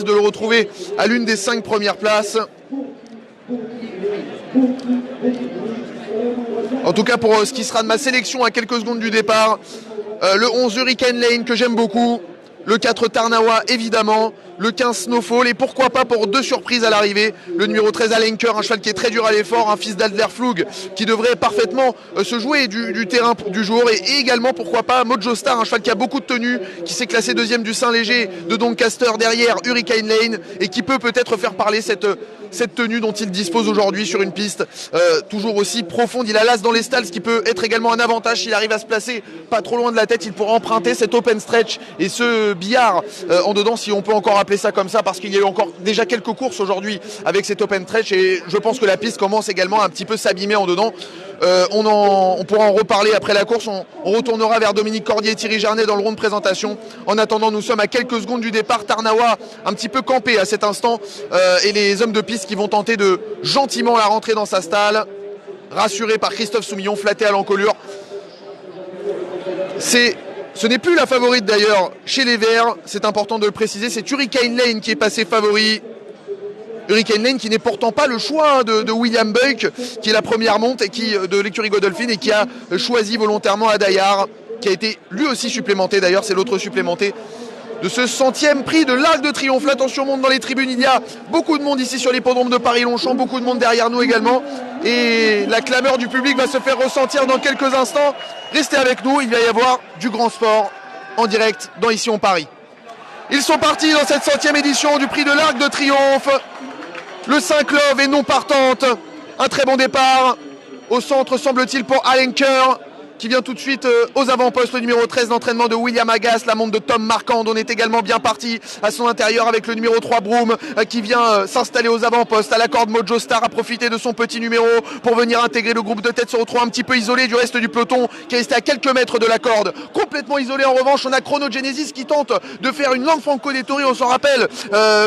de le retrouver à l'une des 5 premières places. En tout cas pour ce qui sera de ma sélection à quelques secondes du départ, le 11 Hurricane Lane que j'aime beaucoup, le 4 Tarnawa évidemment, le 15 Snowfall et pourquoi pas pour 2 surprises à l'arrivée, le numéro 13 Alenker, un cheval qui est très dur à l'effort, un fils d'Adlerflug qui devrait parfaitement se jouer du terrain du jour et également pourquoi pas Mojo Star, un cheval qui a beaucoup de tenue, qui s'est classé deuxième du Saint-Léger de Doncaster derrière Hurricane Lane et qui peut peut-être faire parler cette tenue dont il dispose aujourd'hui sur une piste toujours aussi profonde. Il a l'as dans les stalls, ce qui peut être également un avantage s'il arrive à se placer pas trop loin de la tête. Il pourra emprunter cet open stretch et ce billard en dedans, si on peut encore appeler ça comme ça, parce qu'il y a eu encore déjà quelques courses aujourd'hui avec cet open stretch et je pense que la piste commence également à un petit peu s'abîmer en dedans. On pourra en reparler après la course. On retournera vers Dominique Cordier et Thierry Jarnet dans le round de présentation. En attendant, nous sommes à quelques secondes du départ. Tarnawa un petit peu campé à cet instant et les hommes de piste qui vont tenter de gentiment la rentrer dans sa stalle, rassuré par Christophe Soumillon, flatté à l'encolure. Ce n'est plus la favorite d'ailleurs chez les Verts, c'est important de le préciser, c'est Hurricane Lane qui est passé favori. Hurricane Lane qui n'est pourtant pas le choix de William Buck, qui est la première monte et de l'écurie Godolphin et qui a choisi volontairement Adayar, qui a été lui aussi supplémenté d'ailleurs, c'est l'autre supplémenté de ce 100e prix de l'Arc de Triomphe. L'attention monte dans les tribunes, il y a beaucoup de monde ici sur l'hippodrome de Paris-Longchamp, beaucoup de monde derrière nous également et la clameur du public va se faire ressentir dans quelques instants. Restez avec nous, il va y avoir du grand sport en direct dans Ici on Paris. Ils sont partis dans cette 100e édition du prix de l'Arc de Triomphe. Le 5 Love est non partante, un très bon départ au centre semble-t-il pour Alenker qui vient tout de suite aux avant-postes, le numéro 13 d'entraînement de William Agas, la montre de Tom Marquand. On est également bien parti à son intérieur avec le numéro 3 Broom qui vient s'installer aux avant-postes. À la corde, Mojo Star a profité de son petit numéro pour venir intégrer le groupe de tête, se retrouve un petit peu isolé du reste du peloton qui est resté à quelques mètres de la corde. Complètement isolé en revanche, on a Chrono Genesis qui tente de faire une langue Franco Dettori, on s'en rappelle,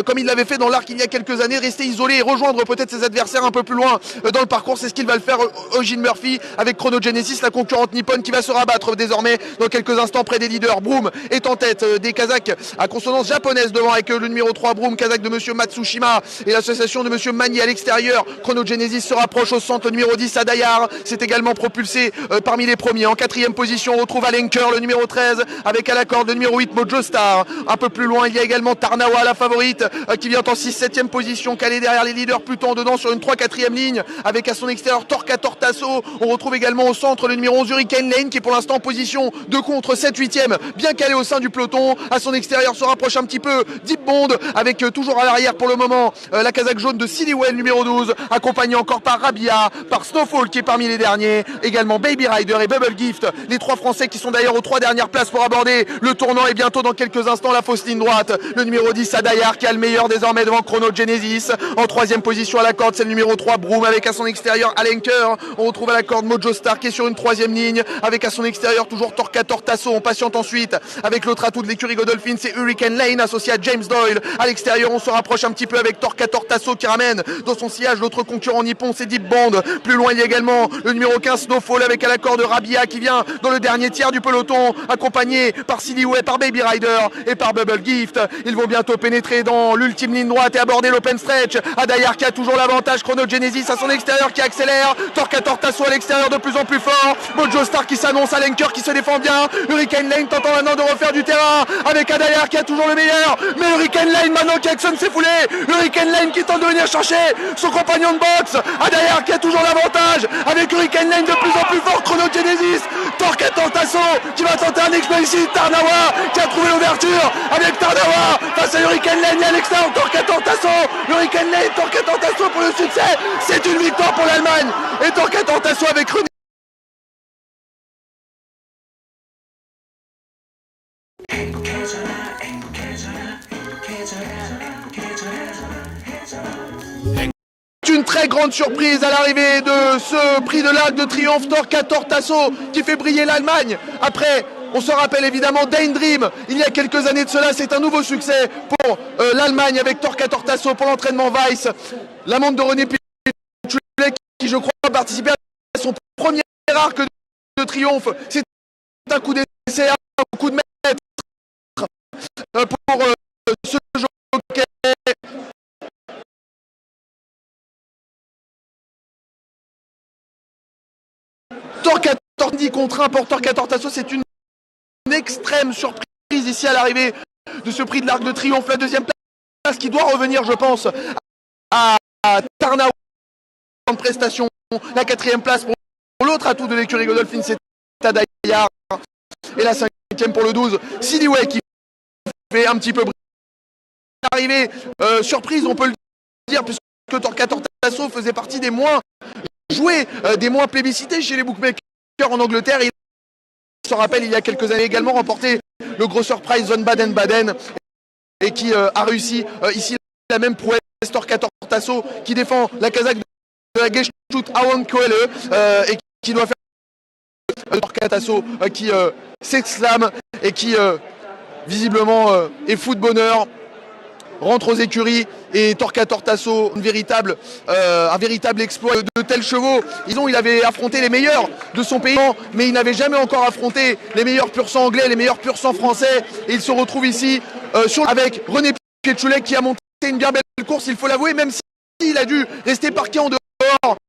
comme il l'avait fait dans l'Arc il y a quelques années, rester isolé et rejoindre peut-être ses adversaires un peu plus loin dans le parcours. C'est ce qu'il va le faire Eugene Murphy avec Chrono Genesis, la concurrente nippone qui va se rabattre désormais dans quelques instants près des leaders. Broom est en tête des Kazakhs à consonance japonaise devant avec le numéro 3 Broom, Kazakh de monsieur Matsushima et l'association de monsieur Mani à l'extérieur. Chrono Genesis se rapproche au centre, le numéro 10 Adayar c'est également propulsé parmi les premiers. En 4e position on retrouve Alenker, le numéro 13 avec à la corde le numéro 8 Mojo Star. Un peu plus loin il y a également Tarnawa, la favorite qui vient en 6-7e position, calée derrière les leaders plutôt en dedans sur une 3-4e ligne avec à son extérieur Torquator Tasso. On retrouve également au centre le numéro 11 Hurricane Lane qui est pour l'instant en position de contre 7-8e, bien calé au sein du peloton. À son extérieur se rapproche un petit peu Deep Bond avec toujours à l'arrière pour le moment la casaque jaune de Siliwell numéro 12, accompagné encore par Rabia, par Snowfall qui est parmi les derniers, également Baby Rider et Bubble Gift, les 3 Français qui sont d'ailleurs aux 3 dernières places pour aborder le tournant et bientôt dans quelques instants la fausse ligne droite. Le numéro 10 Adayar qui a le meilleur désormais devant Chrono Genesis. En 3e position à la corde c'est le numéro 3 Broom avec à son extérieur Alenker. On retrouve à la corde Mojo Star qui est sur une 3e ligne avec à son extérieur toujours Torquator Tasso. On patiente ensuite avec l'autre atout de l'écurie Godolphin, c'est Hurricane Lane associé à James Doyle. À l'extérieur on se rapproche un petit peu avec Torquator Tasso qui ramène dans son sillage l'autre concurrent nippon, c'est Deep Bond. Plus loin il y a également le numéro 15 Snowfall avec à la corde Rabia qui vient dans le dernier tiers du peloton, accompagné par Siliway, par Baby Rider et par Bubble Gift. Ils vont bientôt pénétrer dans l'ultime ligne droite et aborder l'open stretch. Adayar qui a toujours l'avantage, Chrono Genesis à son extérieur qui accélère, Torquator Tasso à l'extérieur de plus en plus fort, Mojo Star qui s'annonce, Alenker qui se défend bien, Hurricane Lane tentant maintenant de refaire du terrain avec Adayar qui a toujours le meilleur, mais Hurricane Lane maintenant qui actionne ses foulées, Hurricane Lane qui tente de venir chercher son compagnon de boxe, Adayar qui a toujours l'avantage avec Hurricane Lane de plus en plus fort, Chrono Genesis, Torquator Tasso qui va tenter un exploit ici, Tarnawa qui a trouvé l'ouverture avec Tarnawa face à Hurricane Lane et à l'extérieur Torquator Tasso, Hurricane Lane, Torquator Tasso pour le succès, c'est une victoire pour l'Allemagne et Torquator Tasso avec une très grande surprise à l'arrivée de ce prix de l'Arc de Triomphe, Torquator Tasso qui fait briller l'Allemagne. Après, on se rappelle évidemment Dane Dream, il y a quelques années de cela, c'est un nouveau succès pour l'Allemagne avec Torquator Tasso pour l'entraînement Weiss. La montre de René Pichulet qui je crois participait à son premier arc de triomphe. C'est un coup d'essai, un coup de maître pour ce jockey Tordi contre un Porter 14 Tasso, c'est une extrême surprise ici à l'arrivée de ce prix de l'Arc de Triomphe. La deuxième place qui doit revenir, je pense, à Tarnaoui en prestation. La quatrième place pour l'autre atout de l'écurie Godolphin, c'est Tadayar. Et la cinquième pour le 12, Sidiway qui fait un petit peu arrivée. Surprise, on peut le dire, puisque Torquator Tasso faisait partie des moins joués, des moins plébiscités chez les bookmakers en Angleterre. Il se rappelle, il y a quelques années également remporté le Grosser Prize Zone Baden-Baden et qui a réussi ici la même prouesse. Torquator Tasso qui défend la casaque de la Geschut Awan Koele et qui doit faire Torquator Tasso qui s'exclame et qui visiblement est fou de bonheur, rentre aux écuries. Et Torquator Tasso, un véritable exploit de tels chevaux. Il avait affronté les meilleurs de son pays, mais il n'avait jamais encore affronté les meilleurs pur sang anglais, les meilleurs pur sang français. Et il se retrouve ici avec René Pietchoulek qui a monté une bien belle course, il faut l'avouer, même s'il a dû rester parqué en dehors